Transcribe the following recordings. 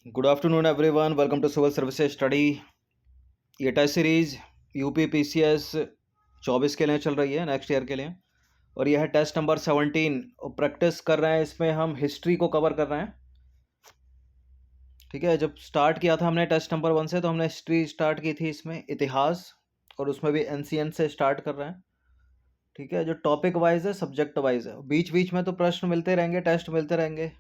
Good afternoon everyone, welcome to civil services study. ये test series UP PCS 24 के लिए चल रही है, नेक्स्ट ईयर के लिए। और यह है टेस्ट नंबर 17 और प्रैक्टिस कर रहे हैं। इसमें हम हिस्ट्री को कवर कर रहे हैं। ठीक है, जब स्टार्ट किया था हमने टेस्ट नंबर 1 से, तो हमने हिस्ट्री स्टार्ट की थी, इसमें इतिहास, और उसमें भी एनशिएंट से स्टार्ट कर रहे हैं। ठीक है, जो टॉपिक वाइज है, सब्जेक्ट वाइज है। बीच बीच में तो प्रश्न मिलते रहेंगे, टेस्ट मिलते रहेंगे।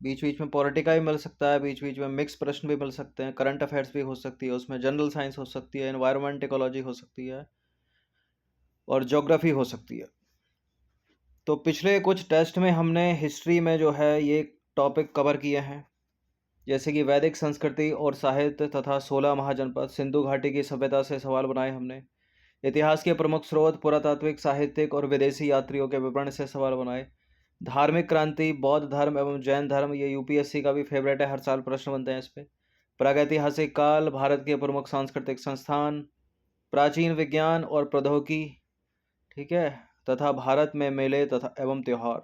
बीच बीच में पॉलिटिका भी मिल सकता है, बीच बीच में मिक्स प्रश्न भी मिल सकते हैं, करंट अफेयर्स भी हो सकती है, उसमें जनरल साइंस हो सकती है, एनवायरनमेंट इकोलॉजी हो सकती है, और ज्योग्राफी हो सकती है। तो पिछले कुछ टेस्ट में हमने हिस्ट्री में जो है ये टॉपिक कवर किए हैं, जैसे कि वैदिक संस्कृति और साहित्य तथा 16 महाजनपद, सिंधु घाटी की सभ्यता से सवाल बनाए हमने। इतिहास के प्रमुख स्रोत, पुरातात्विक, साहित्यिक और विदेशी यात्रियों के विवरण से सवाल बनाए। धार्मिक क्रांति, बौद्ध धर्म एवं जैन धर्म, ये यूपीएससी का भी फेवरेट है, हर साल प्रश्न बनते हैं इस पे। प्रागैतिहासिक काल, भारत के प्रमुख सांस्कृतिक संस्थान, प्राचीन विज्ञान और प्रौद्योगिकी, ठीक है, तथा भारत में मेले तथा एवं त्योहार।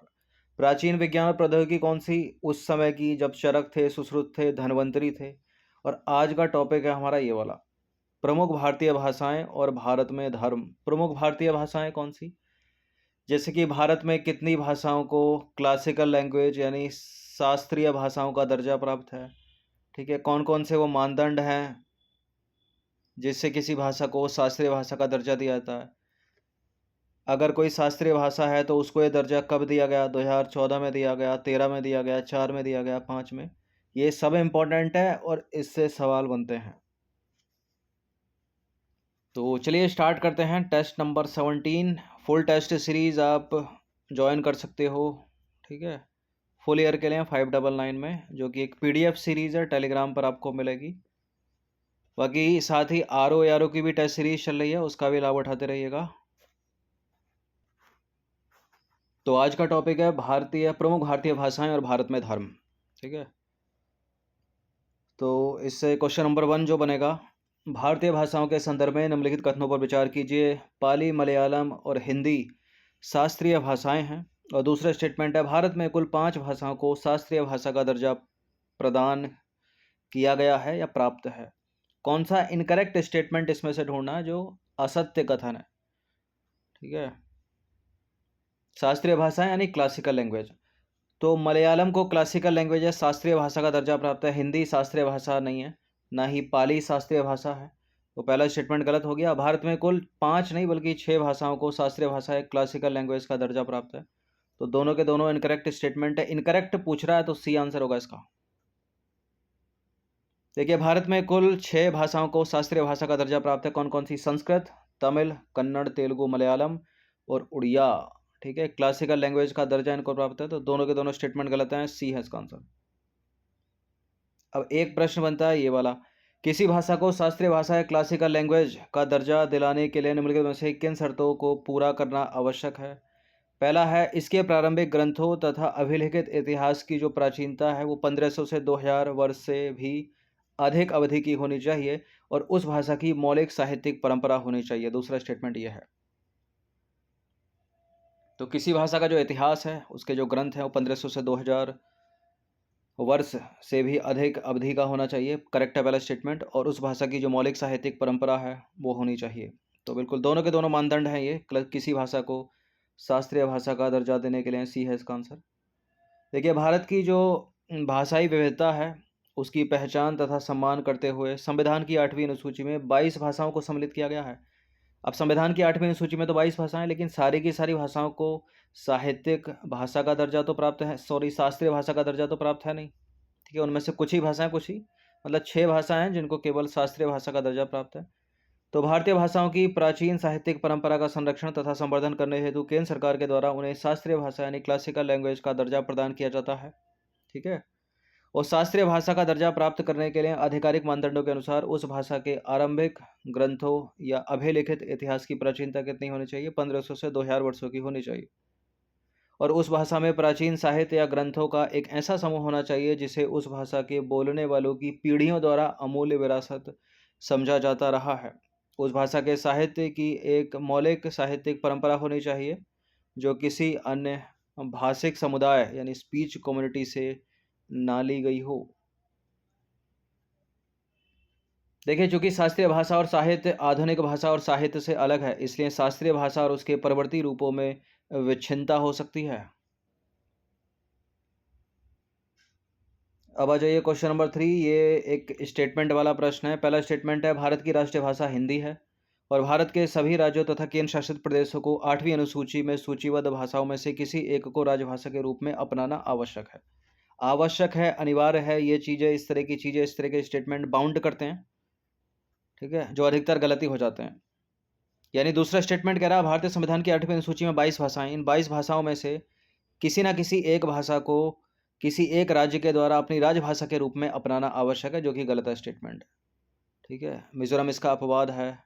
प्राचीन विज्ञान और प्रौद्योगिकी कौन सी? उस समय की, जब चरक थे, सुश्रुत थे, धन्वंतरी थे। और आज का टॉपिक है हमारा ये वाला, प्रमुख भारतीय भाषाएं और भारत में धर्म। प्रमुख भारतीय भाषाएं कौन सी? जैसे कि भारत में कितनी भाषाओं को क्लासिकल लैंग्वेज यानी शास्त्रीय भाषाओं का दर्जा प्राप्त है। ठीक है, कौन कौन से वो मानदंड हैं जिससे किसी भाषा को शास्त्रीय भाषा का दर्जा दिया जाता है। अगर कोई शास्त्रीय भाषा है तो उसको ये दर्जा कब दिया गया? 2014 में दिया गया, 13 में दिया गया, 4 में दिया गया, 5 में। ये सब इम्पोर्टेंट है और इससे सवाल बनते हैं। तो चलिए स्टार्ट करते हैं। Test number 17 full test series आप ज्वाइन कर सकते हो। ठीक है, फुल ईयर के लिए 599 में, जो कि एक पीडीएफ सीरीज़ है, टेलीग्राम पर आपको मिलेगी। बाकी साथ ही आर ओ की भी टेस्ट सीरीज चल रही है, उसका भी लाभ उठाते रहिएगा। तो आज का टॉपिक है प्रमुख भारतीय भाषाएं और भारत में धर्म। ठीक है, तो इससे क्वेश्चन नंबर 1 जो बनेगा, भारतीय भाषाओं के संदर्भ में निम्नलिखित कथनों पर विचार कीजिए। पाली, मलयालम और हिंदी शास्त्रीय भाषाएं हैं। और दूसरा स्टेटमेंट है, भारत में कुल 5 भाषाओं को शास्त्रीय भाषा का दर्जा प्रदान किया गया है या प्राप्त है। कौन सा इनकरेक्ट स्टेटमेंट इसमें से ढूंढना है जो असत्य कथन है। ठीक है, शास्त्रीय भाषा यानी क्लासिकल लैंग्वेज। तो मलयालम को क्लासिकल लैंग्वेज है, शास्त्रीय भाषा का दर्जा प्राप्त है। हिंदी शास्त्रीय भाषा नहीं है, ना ही पाली शास्त्रीय भाषा है। तो पहला स्टेटमेंट गलत हो गया। भारत में कुल 5 नहीं बल्कि 6 भाषाओं को शास्त्रीय भाषा एक क्लासिकल लैंग्वेज का दर्जा प्राप्त है। तो दोनों के दोनों इनकरेक्ट स्टेटमेंट है। इनकरेक्ट पूछ रहा है तो सी आंसर होगा इसका। देखिए, भारत में कुल 6 भाषाओं को शास्त्रीय भाषा का दर्जा प्राप्त है। कौन कौन सी? संस्कृत, तमिल, कन्नड़, तेलुगु, मलयालम और उड़िया। ठीक है, क्लासिकल लैंग्वेज का दर्जा इनको प्राप्त है। तो दोनों के दोनों स्टेटमेंट गलत हैं, सी है इसका आंसर। अब एक प्रश्न बनता है ये वाला, किसी भाषा को शास्त्रीय भाषा या क्लासिकल लैंग्वेज का दर्जा दिलाने के लिए निम्नलिखित में से किन शर्तों को पूरा करना आवश्यक है। पहला है, इसके प्रारंभिक ग्रंथों तथा अभिलिखित इतिहास की जो प्राचीनता है वो 1500 से 2000 वर्ष से भी अधिक अवधि की होनी चाहिए, और उस भाषा की मौलिक साहित्यिक परंपरा होनी चाहिए। दूसरा स्टेटमेंट यह है। तो किसी भाषा का जो इतिहास है, उसके जो ग्रंथ हैं वो 1500 से 2000 वर्ष से भी अधिक अवधि का होना चाहिए, करेक्ट है पहला स्टेटमेंट। और उस भाषा की जो मौलिक साहित्यिक परंपरा है वो होनी चाहिए। तो बिल्कुल दोनों के दोनों मानदंड हैं ये किसी भाषा को शास्त्रीय भाषा का दर्जा देने के लिए। सी है इसका आंसर। देखिए, भारत की जो भाषाई विविधता है उसकी पहचान तथा सम्मान करते हुए संविधान की 8वीं अनुसूची में 22 भाषाओं को सम्मिलित किया गया है। अब संविधान की 8वीं अनुसूची में तो 22 भाषाएं, लेकिन सारी की सारी भाषाओं को साहित्यिक भाषा का दर्जा तो प्राप्त है, शास्त्रीय भाषा का दर्जा तो प्राप्त है नहीं। ठीक है, उनमें से कुछ ही भाषाएं, कुछ ही मतलब 6 भाषाएं हैं जिनको केवल शास्त्रीय भाषा का दर्जा प्राप्त है। तो भारतीय भाषाओं की प्राचीन साहित्यिक परंपरा का संरक्षण तथा संवर्धन करने हेतु केंद्र सरकार के द्वारा उन्हें शास्त्रीय भाषा यानी क्लासिकल लैंग्वेज का दर्जा प्रदान किया जाता है। ठीक है, और शास्त्रीय भाषा का दर्जा प्राप्त करने के लिए आधिकारिक मानदंडों के अनुसार उस भाषा के आरंभिक ग्रंथों या अभिलिखित इतिहास की प्राचीनता कितनी होनी चाहिए? 1500 से 2000 वर्षों की होनी चाहिए। और उस भाषा में प्राचीन साहित्य या ग्रंथों का एक ऐसा समूह होना चाहिए जिसे उस भाषा के बोलने वालों की पीढ़ियों द्वारा अमूल्य विरासत समझा जाता रहा है। उस भाषा के साहित्य की एक मौलिक साहित्यिक परंपरा होनी चाहिए जो किसी अन्य भाषिक समुदाय यानी स्पीच कम्युनिटी से ना ली गई हो। देखिए, चूंकि शास्त्रीय भाषा और साहित्य आधुनिक भाषा और साहित्य से अलग है, इसलिए शास्त्रीय भाषा और उसके परवर्ती रूपों में विच्छिन्नता हो सकती है। अब आ जाइए क्वेश्चन नंबर 3। ये एक स्टेटमेंट वाला प्रश्न है। पहला स्टेटमेंट है, भारत की राष्ट्रीय भाषा हिंदी है और भारत के सभी राज्यों तथा केंद्र शासित प्रदेशों को 8वीं अनुसूची में सूचीबद्ध भाषाओं में से किसी एक को राजभाषा के रूप में अपनाना आवश्यक है। आवश्यक है, अनिवार्य है, ये चीज़ें, इस तरह की चीज़ें, इस तरह के स्टेटमेंट बाउंड करते हैं, ठीक है, जो अधिकतर गलती हो जाते हैं। यानी दूसरा स्टेटमेंट कह रहा है, भारतीय संविधान की 8वीं अनुसूची में 22 भाषाएं, इन 22 भाषाओं में से किसी न किसी एक भाषा को किसी एक राज्य के द्वारा अपनी राजभाषा के रूप में अपनाना आवश्यक है, जो कि गलत है स्टेटमेंट। ठीक है, मिजोरम इसका अपवाद है,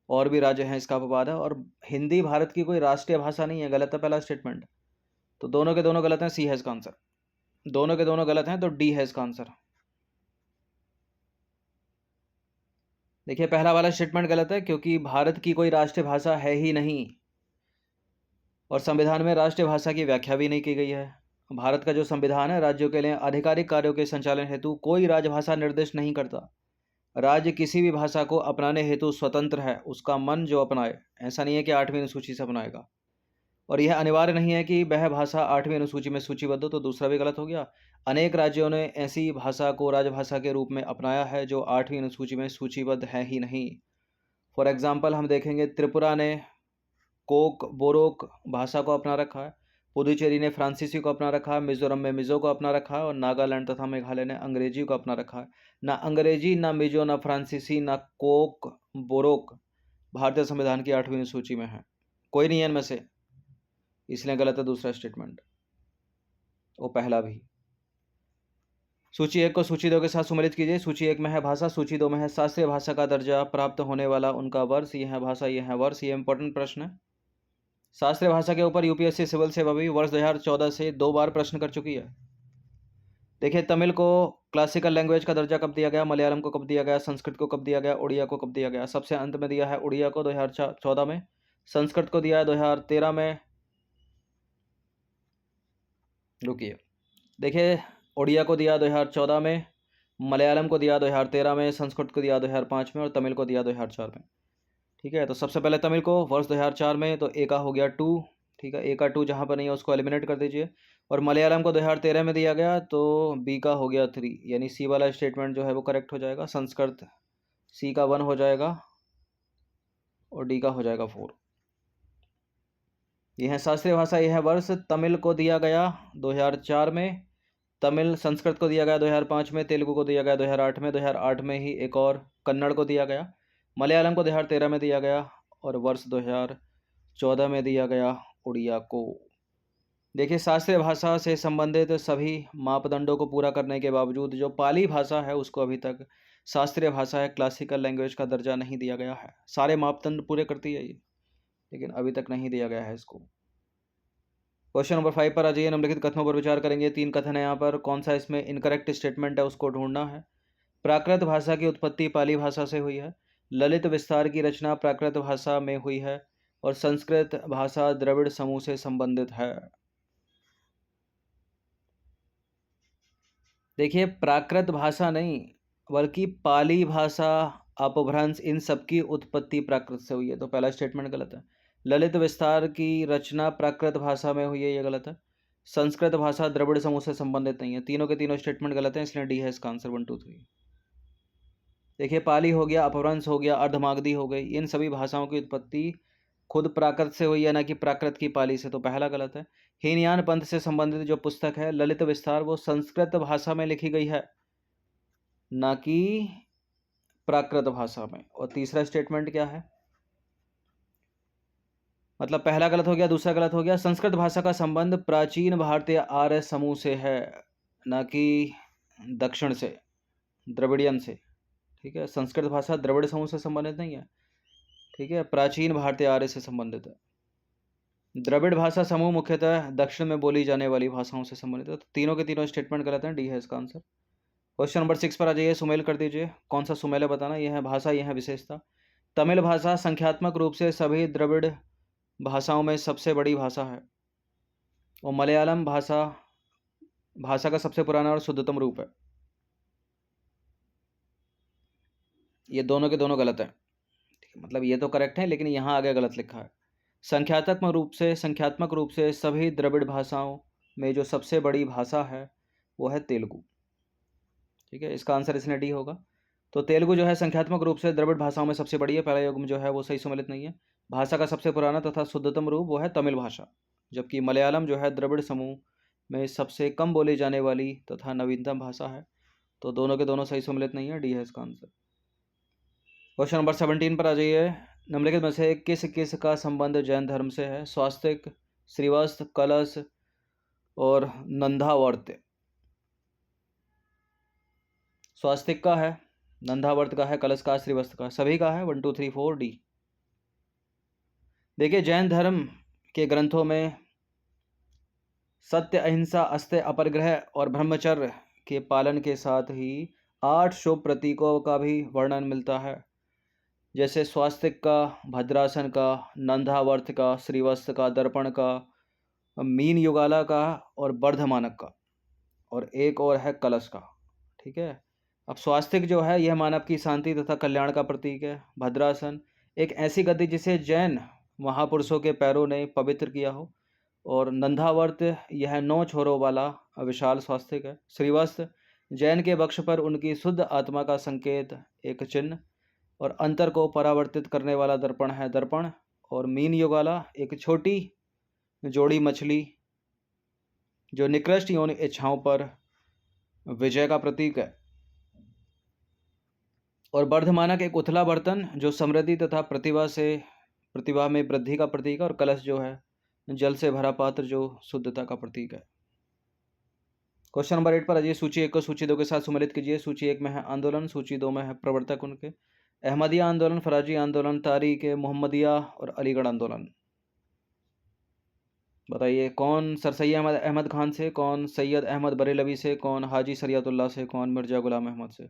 और भी राज्य हैं इसका अपवाद है, और हिंदी भारत की कोई राष्ट्रीय भाषा नहीं है, गलत है पहला स्टेटमेंट। तो दोनों के दोनों गलत हैं, सी है इसका आंसर। दोनों के दोनों गलत हैं, तो डी है इसका आंसर। देखिए, पहला वाला स्टेटमेंट गलत है, क्योंकि भारत की कोई राष्ट्रीय भाषा है ही नहीं, और संविधान में राष्ट्रीय भाषा की व्याख्या भी नहीं की गई है। भारत का जो संविधान है, राज्यों के लिए आधिकारिक कार्यों के संचालन हेतु कोई राजभाषा निर्दिष्ट नहीं करता। राज्य किसी भी भाषा को अपनाने हेतु स्वतंत्र है, उसका मन जो अपनाए, ऐसा नहीं है कि 8वीं अनुसूची से अपनाएगा। और यह अनिवार्य नहीं है कि वह भाषा 8वीं अनुसूची में सूचीबद्ध हो, तो दूसरा भी गलत हो गया। अनेक राज्यों ने ऐसी भाषा को राजभाषा के रूप में अपनाया है जो 8वीं अनुसूची में सूचीबद्ध है ही नहीं। फॉर एग्जाम्पल हम देखेंगे, त्रिपुरा ने कोक बोरोक भाषा को अपना रखा है, पुदुचेरी ने फ्रांसीसी को अपना रखा है, मिजोरम में मिजो को अपना रखा है, और नागालैंड तथा मेघालय ने अंग्रेजी को अपना रखा है। ना अंग्रेजी, ना मिजो, ना फ्रांसीसी, ना कोक बोरोक भारतीय संविधान की 8वीं सूची में है, कोई नहीं है इनमें से, इसलिए गलत है दूसरा स्टेटमेंट, वो पहला भी। सूची 1 को सूची 2 के साथ सम्मिलित कीजिए। सूची 1 में है भाषा, सूची 2 में है शास्त्रीय भाषा का दर्जा प्राप्त होने वाला उनका वर्ष, ये है भाषा, ये है वर्ष। ये इंपॉर्टेंट प्रश्न है। शास्त्रीय भाषा के ऊपर यूपीएससी सिविल सेवा भी वर्ष 2014 से 2 बार प्रश्न कर चुकी है। देखिए, तमिल को क्लासिकल लैंग्वेज का दर्जा कब दिया गया, मलयालम को कब दिया गया, संस्कृत को कब दिया गया, उड़िया को कब दिया गया। सबसे अंत में दिया है उड़िया को 2014 में, संस्कृत को दिया है 2013 में। रुकिए, देखिए, उड़िया को दिया 2014 में, मलयालम को दिया 2013 में, संस्कृत को दिया 2005 में, और तमिल को दिया 2004 में। ठीक है, तो सबसे पहले तमिल को वर्ष 2004 में, तो ए का हो गया 2। ठीक है, ए का 2 जहाँ पर नहीं है उसको एलिमिनेट कर दीजिए। और मलयालम को 2013 में दिया गया, तो बी का हो गया 3, यानी सी वाला स्टेटमेंट जो है वो करेक्ट हो जाएगा। संस्कृत सी का 1 हो जाएगा, और डी का हो जाएगा 4। यह है शास्त्रीय भाषा, यह है वर्ष। तमिल को दिया गया 2004 में, तमिल संस्कृत को दिया गया 2005 में, तेलुगु को दिया गया 2008 में, 2008 में ही एक और कन्नड़ को दिया गया, मलयालम को 2013 में दिया गया, और वर्ष 2014 में दिया गया उड़िया को। देखिए, शास्त्रीय भाषा से संबंधित सभी मापदंडों को पूरा करने के बावजूद जो पाली भाषा है उसको अभी तक शास्त्रीय भाषा है, क्लासिकल लैंग्वेज का दर्जा नहीं दिया गया है। सारे मापदंड पूरे करती है ये, लेकिन अभी तक नहीं दिया गया है इसको। क्वेश्चन नंबर 5 पर आ जाइए। निम्नलिखित कथनों पर विचार करेंगे। 3 कथन है यहाँ पर, कौन सा इसमें इनकरेक्ट स्टेटमेंट है उसको ढूंढना है। प्राकृत भाषा की उत्पत्ति पाली भाषा से हुई है, ललित विस्तार की रचना प्राकृत भाषा में हुई है, और संस्कृत भाषा द्रविड़ समूह से संबंधित है। देखिए, प्राकृत भाषा नहीं बल्कि पाली भाषा, अपभ्रंश, इन सबकी उत्पत्ति प्राकृत से हुई है, तो पहला स्टेटमेंट गलत है। ललित विस्तार की रचना प्राकृत भाषा में हुई है, ये गलत है। संस्कृत भाषा द्रविड़ समूह से संबंधित नहीं है, तीनों के तीनों स्टेटमेंट गलत हैं, इसलिए डी है इसका आंसर 1 2 3। देखिए, पाली हो गया, अपभ्रंश हो गया, अर्धमागधी हो गई, इन सभी भाषाओं की उत्पत्ति खुद प्राकृत से हुई है, ना कि प्राकृत की पाली से, तो पहला गलत है। हीनयान पंथ से संबंधित जो पुस्तक है ललित विस्तार, वो संस्कृत भाषा में लिखी गई है, ना कि प्राकृत भाषा में। और तीसरा स्टेटमेंट क्या है, मतलब पहला गलत हो गया, दूसरा गलत हो गया। संस्कृत भाषा का संबंध प्राचीन भारतीय आर्य समूह से है, ना कि दक्षिण से, द्रविड़ियन से। ठीक है, संस्कृत भाषा द्रविड़ समूह से संबंधित नहीं है, ठीक है, प्राचीन भारतीय आर्य से संबंधित है। द्रविड़ भाषा समूह मुख्यतः दक्षिण में बोली जाने वाली भाषाओं से संबंधित है, तो तीनों के तीनों स्टेटमेंट गलत हैं, डी है इसका आंसर। क्वेश्चन नंबर 6 पर आ जाइए। सुमेल कर दीजिए, कौन सा सुमेल है बताना। यह है भाषा, यह है विशेषता। तमिल भाषा संख्यात्मक रूप से सभी द्रविड़ भाषाओं में सबसे बड़ी भाषा है, और मलयालम भाषा भाषा का सबसे पुराना और शुद्धतम रूप है। ये दोनों के दोनों गलत हैं, ठीक है, मतलब ये तो करेक्ट है लेकिन यहाँ आगे गलत लिखा है। संख्यात्मक रूप से सभी द्रविड़ भाषाओं में जो सबसे बड़ी भाषा है वो है तेलुगु, ठीक है, इसका आंसर इसने डी होगा। तो तेलुगु जो है संख्यात्मक रूप से द्रविड़ भाषाओं में सबसे बड़ी है, पहला युग्म जो है वो सही सम्मिलित नहीं है। भाषा का सबसे पुराना तथा शुद्धतम रूप वो है तमिल भाषा, जबकि मलयालम जो है द्रविड़ समूह में सबसे कम बोली जाने वाली तथा नवीनतम भाषा है। तो दोनों के दोनों सही सम्मिलित नहीं है, डी है इसका आंसर। क्वेश्चन नंबर 17 पर आ जाइए। निम्नलिखित में से किस किस का संबंध जैन धर्म से है? स्वास्तिक, श्रीवत्स, कलश और नंदावर्त। स्वास्तिक का है, नंदावर्त का है, कलश का, श्रीवत्स का, सभी का है। 1 2 3 4 डी। देखिए जैन धर्म के ग्रंथों में सत्य, अहिंसा, अस्त्य, अपरिग्रह और ब्रह्मचर्य के पालन के साथ ही 8 शुभ प्रतीकों का भी वर्णन मिलता है, जैसे स्वास्तिक का, भद्रासन का, नंदावर्त का, श्रीवत्स का, दर्पण का, मीन युगाला का और वर्धमानक का, और एक और है कलश का, ठीक है। अब स्वास्तिक जो है यह मानव की शांति तथा कल्याण का प्रतीक है। भद्रासन एक ऐसी गद्दी जिसे जैन महापुरुषों के पैरों ने पवित्र किया हो। और नंदावर्त यह 9 छोरों वाला विशाल स्वास्तिक है। श्रीवत्स जैन के वक्ष पर उनकी शुद्ध आत्मा का संकेत, एक चिन्ह और अंतर को परावर्तित करने वाला दर्पण है, दर्पण। और मीन युगाला एक छोटी जोड़ी मछली जो निकृष्ट यौन इच्छाओं पर विजय का प्रतीक है। और वर्धमानक एक उथला बर्तन जो समृद्धि तथा प्रतिभा में वृद्धि का प्रतीक है। और कलश जो है जल से भरा पात्र जो शुद्धता का प्रतीक है। क्वेश्चन नंबर 8 पर आइए। सूची 1 को सूची 2 के साथ सम्मिलित कीजिए। सूची 1 में है आंदोलन, सूची 2 में है प्रवर्तक उनके। अहमदिया आंदोलन, फराजी आंदोलन, तारीख मोहम्मदिया और अलीगढ़ आंदोलन। बताइए कौन सर सैयद अहमद खान से, कौन सैयद अहमद बरेलवी से, कौन हाजी शरियतुल्लाह से, कौन मिर्ज़ा गुलाम अहमद से।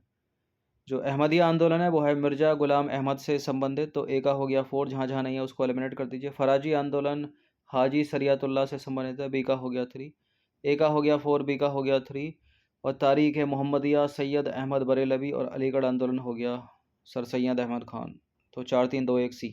जो अहमदिया आंदोलन है वो है मिर्ज़ा गुलाम अहमद से संबंधित, तो ए का हो गया 4, जहाँ जहाँ नहीं है उसको एलिमिनेट कर दीजिए। फराजी आंदोलन हाजी शरियतुल्लाह से संबंधित है, बी का हो गया 3, ए का हो गया 4, बी का हो गया 3। और तारीख मोहम्मदिया सैयद अहमद बरेलवी, और अलीगढ़ आंदोलन हो गया सर सैयद अहमद खान। तो 4 3 2 1 सी।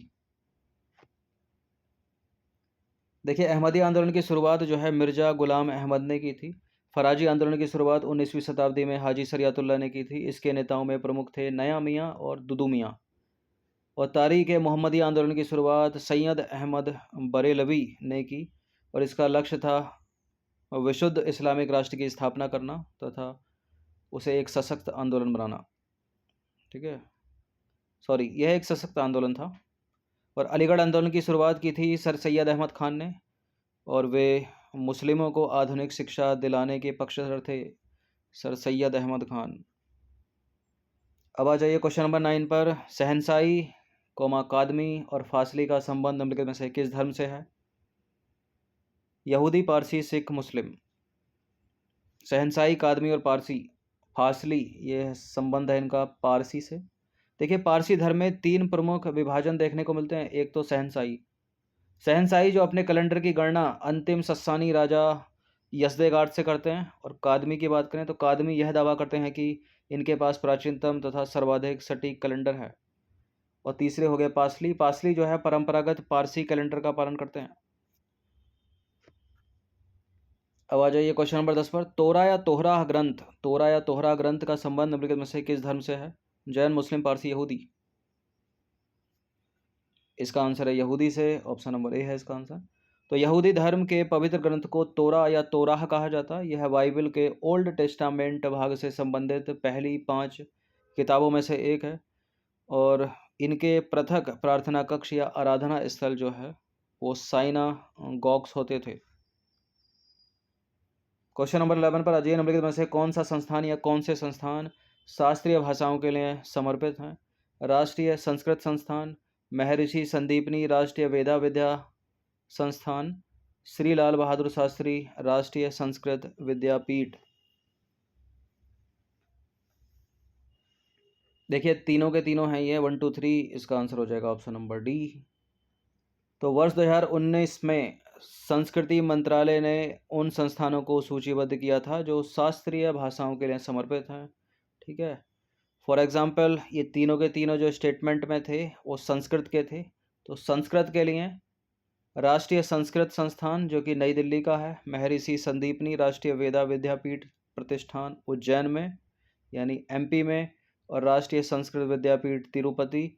देखिए अहमदी आंदोलन की शुरुआत जो है मिर्ज़ा गुलाम अहमद ने की थी। फराजी आंदोलन की शुरुआत 19वीं शताब्दी में हाजी शरियतुल्लाह ने की थी। इसके नेताओं में प्रमुख थे नया मियाँ और दुदू मियाँ। और तारीख मोहम्मदी आंदोलन की शुरुआत सैयद अहमद बरेलवी ने की, और इसका लक्ष्य था विशुद्ध इस्लामिक राष्ट्र की स्थापना करना तथा उसे एक सशक्त आंदोलन बनाना, ठीक है, सॉरी यह एक सशक्त आंदोलन था। और अलीगढ़ आंदोलन की शुरुआत की थी सर सैयद अहमद खान ने, और वे मुस्लिमों को आधुनिक शिक्षा दिलाने के पक्षधर थे, सर सैयद अहमद खान। अब आ जाइए क्वेश्चन नंबर 9 पर। शहनशाही कादमी और फासली का संबंध निम्नलिखित में से किस धर्म से है? यहूदी, पारसी, सिख, मुस्लिम। शहनशाही, कादमी और फासली ये संबंध है इनका पारसी से। देखिए पारसी धर्म में 3 प्रमुख विभाजन देखने को मिलते हैं। एक तो शहनशाही जो अपने कैलेंडर की गणना अंतिम सस्सानी राजा यज़देगार्ड से करते हैं। और कादमी की बात करें तो कादमी यह दावा करते हैं कि इनके पास प्राचीनतम तथा सर्वाधिक सटीक कैलेंडर है। और तीसरे हो गए पासली जो है परंपरागत पारसी कैलेंडर का पालन करते हैं। अब आ जाइए क्वेश्चन नंबर 10 पर। तोरा या तोहरा ग्रंथ का संबंध निम्नलिखित में से किस धर्म से है? जैन, मुस्लिम, पारसी, यहूदी। इसका आंसर है यहूदी से, ऑप्शन नंबर ए है इसका आंसर। तो यहूदी धर्म के पवित्र ग्रंथ को तोरा या तोराह कहा जाता है। यह बाइबल के ओल्ड टेस्टामेंट भाग से संबंधित पहली 5 किताबों में से एक है। और इनके पृथक प्रार्थना कक्ष या आराधना स्थल जो है वो साइनागॉग्स होते थे। क्वेश्चन नंबर 11 पर अजय निम्नलिखित में से कौन सा संस्थान या कौन से संस्थान शास्त्रीय भाषाओं के लिए समर्पित हैं? राष्ट्रीय संस्कृत संस्थान, महर्षि संदीपनी राष्ट्रीय वेदा विद्या संस्थान, श्री लाल बहादुर शास्त्री राष्ट्रीय संस्कृत विद्यापीठ। देखिए तीनों के तीनों हैं ये 1 2 3, इसका आंसर हो जाएगा ऑप्शन नंबर डी। तो वर्ष 2019 में संस्कृति मंत्रालय ने उन संस्थानों को सूचीबद्ध किया था जो शास्त्रीय भाषाओं के लिए समर्पित हैं, ठीक है। फॉर एग्जाम्पल ये तीनों के तीनों जो स्टेटमेंट में थे वो संस्कृत के थे, तो संस्कृत के लिए राष्ट्रीय संस्कृत संस्थान जो कि नई दिल्ली का है, महर्षि संदीपनी राष्ट्रीय वेदा विद्यापीठ प्रतिष्ठान उज्जैन में यानी एमपी में, और राष्ट्रीय संस्कृत विद्यापीठ तिरुपति,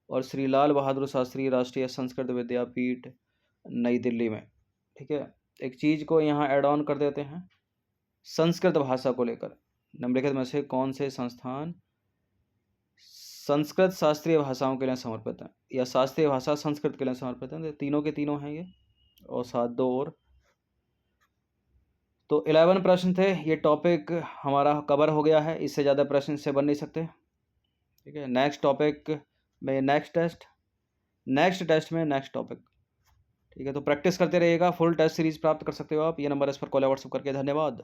और श्री लाल बहादुर शास्त्री राष्ट्रीय संस्कृत विद्यापीठ नई दिल्ली में। ठीक है, एक चीज़ को यहाँ ऐड ऑन कर देते हैं, संस्कृत भाषा को लेकर निम्नलिखित में से कौन से संस्थान संस्कृत शास्त्रीय भाषाओं के लिए समर्पित है, या शास्त्रीय भाषा संस्कृत के लिए समर्पित है। तीनों के तीनों हैं ये, और साथ दो और। तो 11 प्रश्न थे, ये टॉपिक हमारा कवर हो गया है, इससे ज़्यादा प्रश्न इससे बन नहीं सकते। ठीक है, नेक्स्ट टॉपिक में नेक्स्ट टेस्ट में नेक्स्ट टॉपिक। ठीक है, तो प्रैक्टिस करते रहिएगा, फुल टेस्ट सीरीज प्राप्त कर सकते हो आप। ये नंबर इस पर कॉल या व्हाट्सएप करके। धन्यवाद।